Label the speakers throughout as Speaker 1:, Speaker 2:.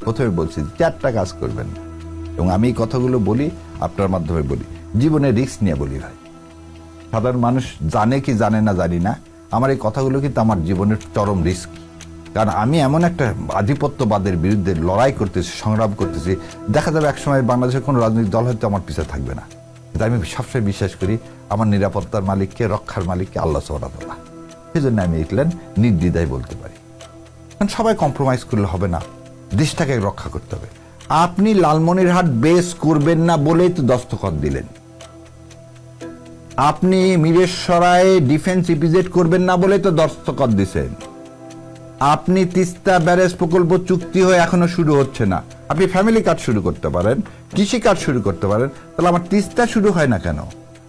Speaker 1: প্রথমে বলছি 4টা কাজ করবেন, এবং আমি এই কথাগুলো বলি আপনার মাধ্যমে বলি, জীবনে রিস্ক নিয়ে বলি ভাই। সাধারণ মানুষ জানে কি জানে না জানি না, আমার এই কথাগুলো কিন্তু আমার জীবনের চরম রিস্ক। কারণ আমি এমন একটা আধিপত্যবাদের বিরুদ্ধে লড়াই করতেছি, সংগ্রাম করতেছি, দেখা যাবে একসময় বাংলাদেশের কোনো রাজনৈতিক দল হয়তো আমার পিছনে থাকবে না। কিন্তু আমি সবসময় বিশ্বাস করি আমার নিরাপত্তার মালিককে, রক্ষার মালিককে আল্লাহ সুবহানাহু ওয়া তাআলা। সেই জন্য আমি এগুলেন নির্দ্বিধায় বলতে পারি। কারণ সবাই কম্প্রোমাইজ করলে হবে না, দেশটাকে রক্ষা করতে হবে। আপনি লালমনিরহাট বেস করবেন না বলেই তো দস্তখত দিলেন। আপনি মিরেশ্বরায় ডিফেন্স ইপিজেড করবেন না বলেই তো দস্তখত দিছেন। আপনি তিস্তা ব্যারেজ প্রকল্প চুক্তি হয়ে এখনো শুরু হচ্ছে না। আপনি ফ্যামিলি কার্ড শুরু করতে পারেন, কৃষি কার্ড শুরু করতে পারেন, তাহলে আমার তিস্তা শুরু হয় না কেন?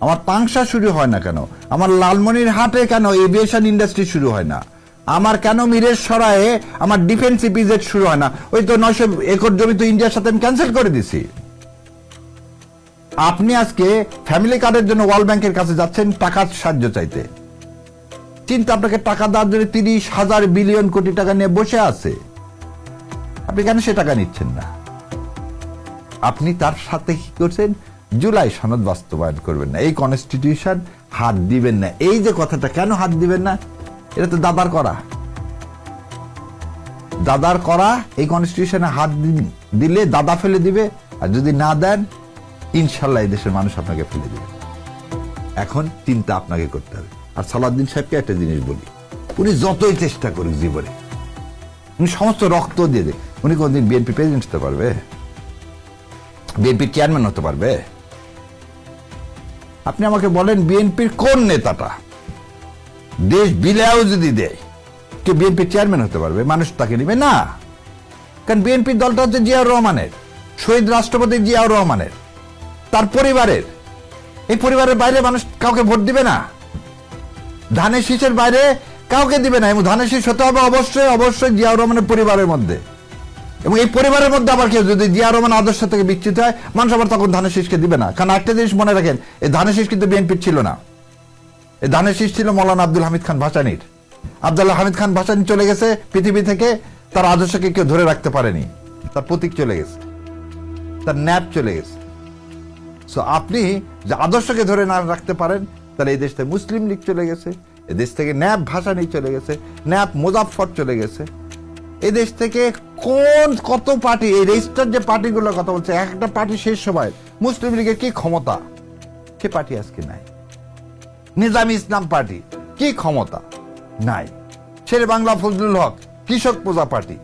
Speaker 1: আমার পাংশা শুরু হয় না কেন? আমার লালমনিরহাটে কেন এভিয়েশন ইন্ডাস্ট্রি শুরু হয় না? আমার কেন মিরেশ্বরায়ে আমার ডিফেন্স ইপিজেড শুরু হয় না? ওই তো 900 একর জমি তো ইন্ডিয়ার সাথে আমি ক্যান্সেল করে দিছি। আপনি আজকে ফ্যামিলি কার্ডের জন্য ওয়ার্ল্ড ব্যাংকের কাছে যাচ্ছেন টাকার সাহায্য চাইতে। চিন্তা, আপনাকে টাকা দেওয়ার জন্য 30,000 বিলিয়ন কোটি টাকা নিয়ে বসে আছে, আপনি কেন সে টাকা নিচ্ছেন না? আপনি তার সাথে কি করছেন? জুলাই সনদ বাস্তবায়ন করবেন না, এই কনস্টিটিউশন হাত দিবেন না। এই যে কথাটা, কেন হাত দিবেন না? এটা তো দাদার করা, দাদার করা। এই কনস্টিটিউশনে হাত দিলে দাদা ফেলে দিবে, আর যদি না দেন ইনশাল্লাহ এই দেশের মানুষ আপনাকে ফেলে দিবে। এখন চিন্তা আপনাকে করতে হবে। আর সালাউদ্দিন সাহেবকে একটা জিনিস বলি, উনি যতই চেষ্টা করুক জীবনে, উনি সমস্ত রক্ত দিয়ে দেয়, উনি কোনদিন বিএনপি প্রেসিডেন্ট হতে পারবে? বিএনপির চেয়ারম্যান হতে পারবে? আপনি আমাকে বলেন বিএনপির কোন নেতাটা দেশ বিলায়ও যদি দেয় কে বিএনপির চেয়ারম্যান হতে পারবে? মানুষ তাকে নিবে না। কারণ বিএনপির দলটা হচ্ছে জিয়াউর রহমানের, শহীদ রাষ্ট্রপতি জিয়াউর রহমানের, তার পরিবারের। এই পরিবারের বাইরে মানুষ কাউকে ভোট দিবে না, ধানের শীষের বাইরে কাউকে দিবে না। এবং ধানের শীষ হতে হবে অবশ্যই অবশ্যই জিয়াউর রহমানের পরিবারের মধ্যে। এবং এই পরিবারের মধ্যে আবার কেউ যদি জিয়াউর রহমান আদর্শ থেকে বিচ্যুত হয়, মানুষ আবার তখন ধানের শীষকে দিবে না। কারণ একটা জিনিস মনে রাখেন, এই ধানের শীষ কিন্তু বিএনপির ছিল না, এই ধানের শীষ ছিল মৌলানা আব্দুল হামিদ খান ভাসানীর। আব্দুল্লাহ হামিদ খান ভাসানী চলে গেছে পৃথিবী থেকে, তার আদর্শকে কেউ ধরে রাখতে পারেনি, তার প্রতীক চলে গেছে, তার ন্যাপ চলে গেছে। সো আপনি যে আদর্শকে ধরে না রাখতে পারেন, তাহলে এই দেশ থেকে মুসলিম লীগ চলে গেছে, এই দেশ থেকে ন্যাপ ভাসানী চলে গেছে, ন্যাপ মোজাফফর চলে গেছে, এই দেশ থেকে কত পার্টি, এই রেজিস্টার যে পার্টিগুলোর কথা বলছে, একটা পার্টি শেষ সময় মুসলিম লীগের কি ক্ষমতা, সে পার্টি আজকে নাই। নিজামী ইসলাম পার্টি কি ক্ষমতা নাই। শেরে বাংলা ফজলুল হক কৃষক প্রজা পার্টি,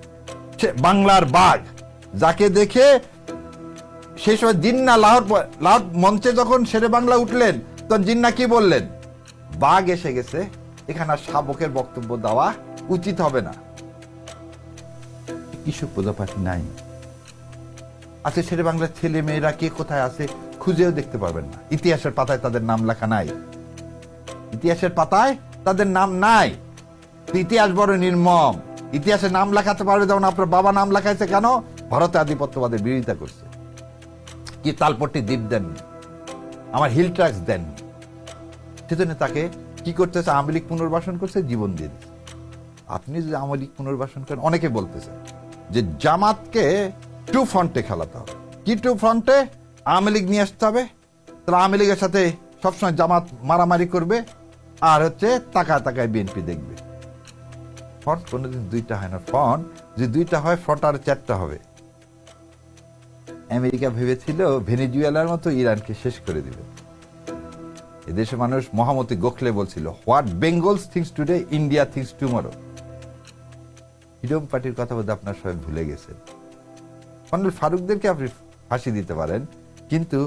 Speaker 1: বাংলার বাঘ, যাকে দেখে সেই সময় জিন্না লাহোর মঞ্চে যখন শেরে বাংলা উঠলেন, তখন জিন্না কি বললেন? বাঘ এসে গেছে, এখানে আর শাবকের বক্তব্য দেওয়া উচিত হবে না। কৃষক প্রজা পার্টি নাই। আচ্ছা, শেরে বাংলার ছেলে মেয়েরা কে কোথায় আছে খুঁজেও দেখতে পারবেন না, ইতিহাসের পাতায় তাদের নাম লেখা নাই, ইতিহাসের পাতায় তাদের নাম নাই। ইতিহাস বড় নির্মম। ইতিহাসে নাম লেখাতে পারবে, যেমন আপনার বাবা নাম লেখাইছে কেন? ভারতে আধিপত্যবাদের বিরোধিতা করছে। কি তালপট্টি দ্বীপ দেননি, আমার হিল ট্র্যাক্স দেননি, সেজন্য তাকে কি করতেছে? আওয়ামী লীগ পুনর্বাসন করছে, জীবন দিয়ে দিচ্ছে। আপনি যদি আওয়ামী লীগ পুনর্বাসন করেন, অনেকে বলতেছে যে জামাতকে টু ফ্রন্টে খেলাতে হবে। কি টু ফ্রন্টে? আওয়ামী লীগ নিয়ে আসতে হবে, তাহলে আওয়ামী লীগের সাথে সবসময় জামাত মারামারি করবে, আর হচ্ছে তাকায় তাকায় বিএনপি দেখবে। ফ্রন্ট কোনোদিন দুইটা হয় না, ফ্রন্ট যে দুইটা হয়, ফ্রন্ট আর 4টা হবে। আমেরিকা ভেবেছিল ভেনেজুয়েলার মতো ইরানকে শেষ করে দিবে। এদেশের মানুষ মহামতি গোখলে বলছিল, what Bengal's things today India things tomorrow. Freedom পার্টির কথা বলতে আপনার সবাই ভুলে গেছেন। কর্নেল ফারুকদেরকে আপনি ফাঁসি দিতে পারেন, কিন্তু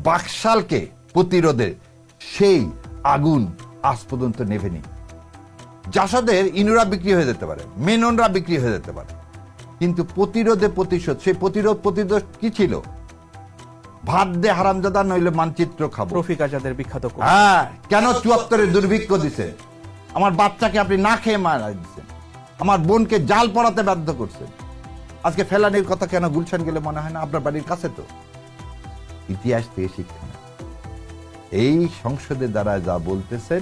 Speaker 1: বাকশালকে প্রতিরোধে সেই আগুন আজ পর্যন্ত নেভেনি। জাসদের ইনুরা বিক্রি হয়ে যেতে পারে, মেননরা বিক্রি হয়ে যেতে পারে, কিন্তু প্রতিরোধে প্রতিশোধ, সেই প্রতিরোধ কি ছিল? ভাত দে হারামজাদা, নইলে মানচিত্র খাবো।
Speaker 2: রফিক আজাদের বিখ্যাত।
Speaker 1: হ্যাঁ, কেন 74-এ দুর্ভিক্ষ দিছে? আমার বাচ্চাকে আপনি না খেয়ে মারা দিচ্ছেন, আমার বোনকে জাল পড়াতে বাধ্য করছেন। আজকে ফেলানির কথা কেন গুলশান গেলে মনে হয় না? আপনার বাড়ির কাছে তো। ইতিহাস থেকে শিক্ষা না। এই সংসদের দ্বারা যা বলতেছেন,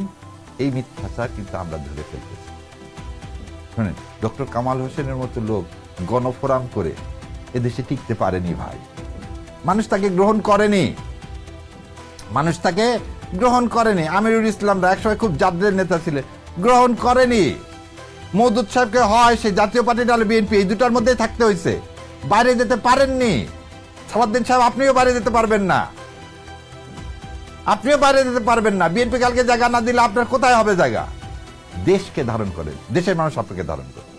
Speaker 1: এই মিথ্যাচার কিন্তু আমরা ধরে ফেলতেছি। শুনেন, ডক্টর কামাল হোসেনের মতো লোক গণফোরাম করে এদেশে টিকতে পারেনি ভাই। মানুষ তাকে গ্রহণ করেনি, মানুষ তাকে গ্রহণ করেনি। আমিরুল ইসলামরা একসময় খুব জাতীয় নেতা ছিলেন, গ্রহণ করেনি। মওদুদ সাহেবকে হয় সে জাতীয় পার্টি নাহলে বিএনপি, এই দুটার মধ্যেই থাকতে হয়েছে, বাইরে যেতে পারেননি। সালাউদ্দিন সাহেব আপনিও বাইরে যেতে পারবেন না, আপনিও বাইরে যেতে পারবেন না। বিএনপি কালকে জায়গা না দিলে আপনার কোথায় হবে জায়গা? দেশকে ধারণ করেন, দেশের মানুষ আপনাকে ধারণ করে,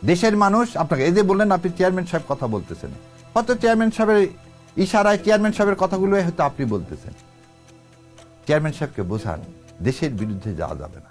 Speaker 1: দেশের মানুষ আপনাকে। এই যে বললেন আপনি চেয়ারম্যান সাহেব কথা বলতেছেন, হয়তো চেয়ারম্যান সাহেবের ইশারায় চেয়ারম্যান সাহেবের কথাগুলো হয়তো আপনি বলতেছেন। চেয়ারম্যান সাহেবকে বোঝান দেশের বিরুদ্ধে যাওয়া যাবে না।